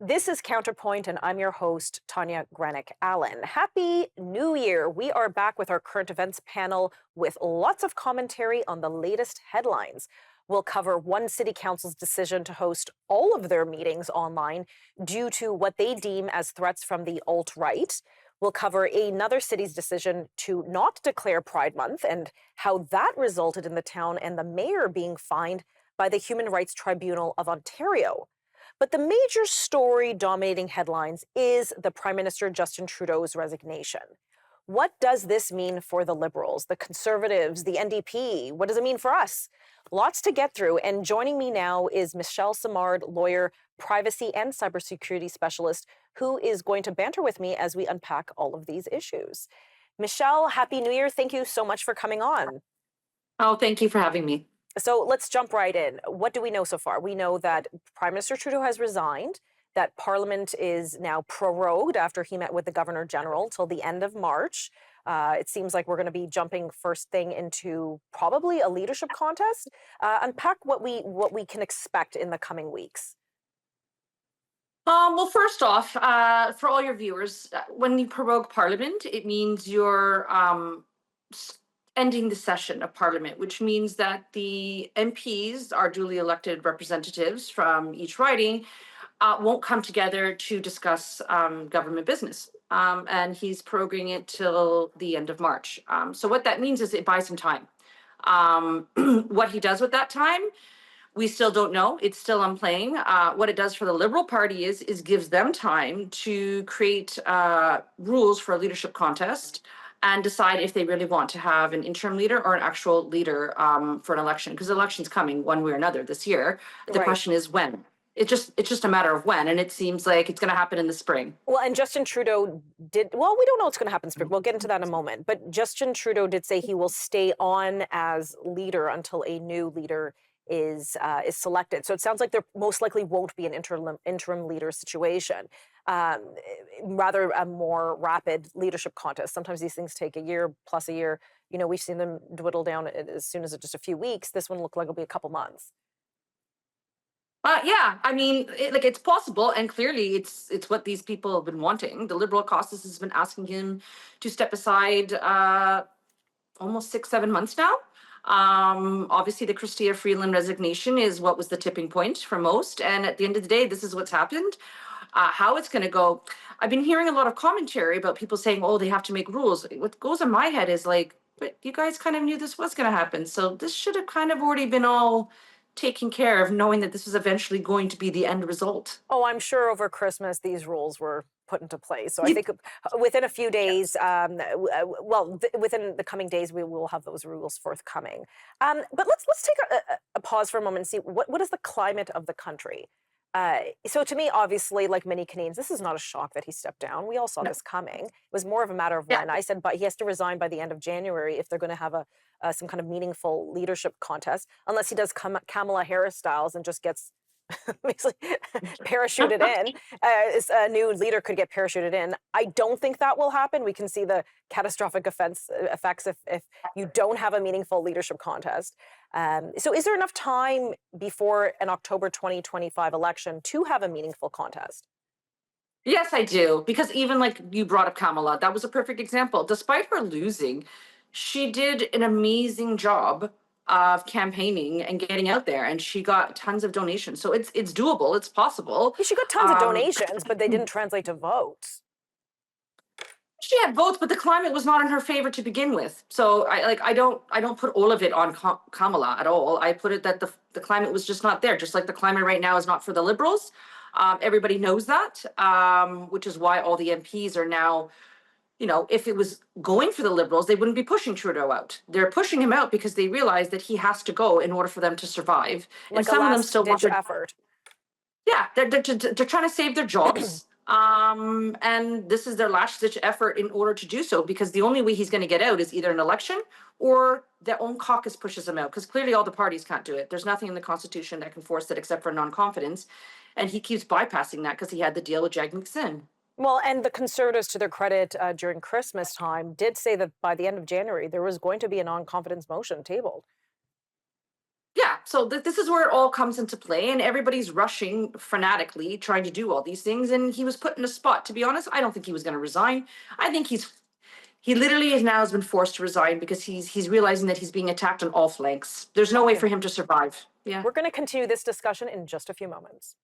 This is Counterpoint, and I'm your host, Tanya Granick-Allen. Happy New Year! We are back with our current events panel with lots of commentary on the latest headlines. We'll cover one city council's decision to host all of their meetings online due to what they deem as threats from the alt-right. We'll cover another city's decision to not declare Pride Month and how that resulted in the town and the mayor being fined by the Human Rights Tribunal of Ontario. But the major story dominating headlines is the Prime Minister Justin Trudeau's resignation. What does this mean for the Liberals, the Conservatives, the NDP? What does it mean for us? Lots to get through, and joining me now is Michelle Simard, lawyer, privacy and cybersecurity specialist, who is going to banter with me as we unpack all of these issues. Michelle, Happy New Year. Thank you so much for coming on. Oh, thank you for having me. So let's jump right in. What do we know so far? We know that Prime Minister Trudeau has resigned, that Parliament is now prorogued after he met with the Governor General till the end of March. It seems like we're going to be jumping first thing into probably a leadership contest. Unpack what we can expect in the coming weeks. Well, first off, for all your viewers, when you prorogue Parliament, it means you're ending the session of Parliament, which means that the MPs, our duly elected representatives from each riding, won't come together to discuss government business. And he's proroguing it till the end of March. So what that means is it buys him time. What he does with that time, we still don't know. It's still on playing. What it does for the Liberal Party is gives them time to create rules for a leadership contest and decide if they really want to have an interim leader or an actual leader for an election, because the election's coming one way or another this year. The question is when. It's just a matter of when, and it seems like it's going to happen in the spring. Well, and Justin Trudeau did, well, we don't know what's going to happen in spring. We'll get into that in a moment. But Justin Trudeau did say he will stay on as leader until a new leader is selected. So it sounds like there most likely won't be an interim leader situation. Rather a more rapid leadership contest. Sometimes these things take a year plus a year. You know, we've seen them dwindle down as soon as just a few weeks. This one looked like it'll be a couple months. Yeah, I mean, it's possible, and clearly it's what these people have been wanting. The Liberal caucus has been asking him to step aside almost 6-7 months now. Obviously, the Chrystia Freeland resignation is what was the tipping point for most, and at the end of the day, this is what's happened. How it's going to go, I've been hearing a lot of commentary about people saying, "Oh, they have to make rules." What goes in my head is like, but you guys kind of knew this was going to happen, so this should have kind of already been all taken care of, knowing that this was eventually going to be the end result. Oh, I'm sure over Christmas these rules were put into place. So I think within a few days, within the coming days, we will have those rules forthcoming. But let's take a pause for a moment and see what is the climate of the country. So to me, obviously, like many Canadians, this is not a shock that he stepped down. We all saw this coming. It was more of a matter of when. I said, but he has to resign by the end of January if they're going to have some kind of meaningful leadership contest, unless he does Kamala Harris styles and just gets basically parachuted in. A new leader could get parachuted in. I don't think that will happen. We can see the catastrophic effects if you don't have a meaningful leadership contest. So is there enough time before an October 2025 election to have a meaningful contest? Yes, I do. Because even like you brought up Kamala, that was a perfect example. Despite her losing, she did an amazing job of campaigning and getting out there, and she got tons of donations. So it's doable. It's possible. She got tons of donations, but they didn't translate to votes. She had votes, but the climate was not in her favor to begin with. So I don't put all of it on Kamala at all. I put it that the climate was just not there. Just like the climate right now is not for the Liberals. Everybody knows that, which is why all the MPs are now, you know, if it was going for the Liberals, they wouldn't be pushing Trudeau out. They're pushing him out because they realize that he has to go in order for them to survive. Like and some of them still want their effort. Yeah, they're trying to save their jobs. And this is their last ditch effort in order to do so, because the only way he's going to get out is either an election or their own caucus pushes him out, because clearly all the parties can't do it. There's nothing in the Constitution that can force it except for non-confidence. And he keeps bypassing that because he had the deal with Jag McSinn. Well, and the Conservatives, to their credit, during Christmas time, did say that by the end of January, there was going to be a non-confidence motion tabled. Yeah, So this is where it all comes into play, and everybody's rushing frantically trying to do all these things. And he was put in a spot. To be honest, I don't think he was going to resign. I think he literally is now has been forced to resign because he's realizing that he's being attacked on all flanks. There's no way for him to survive. Yeah. We're going to continue this discussion in just a few moments.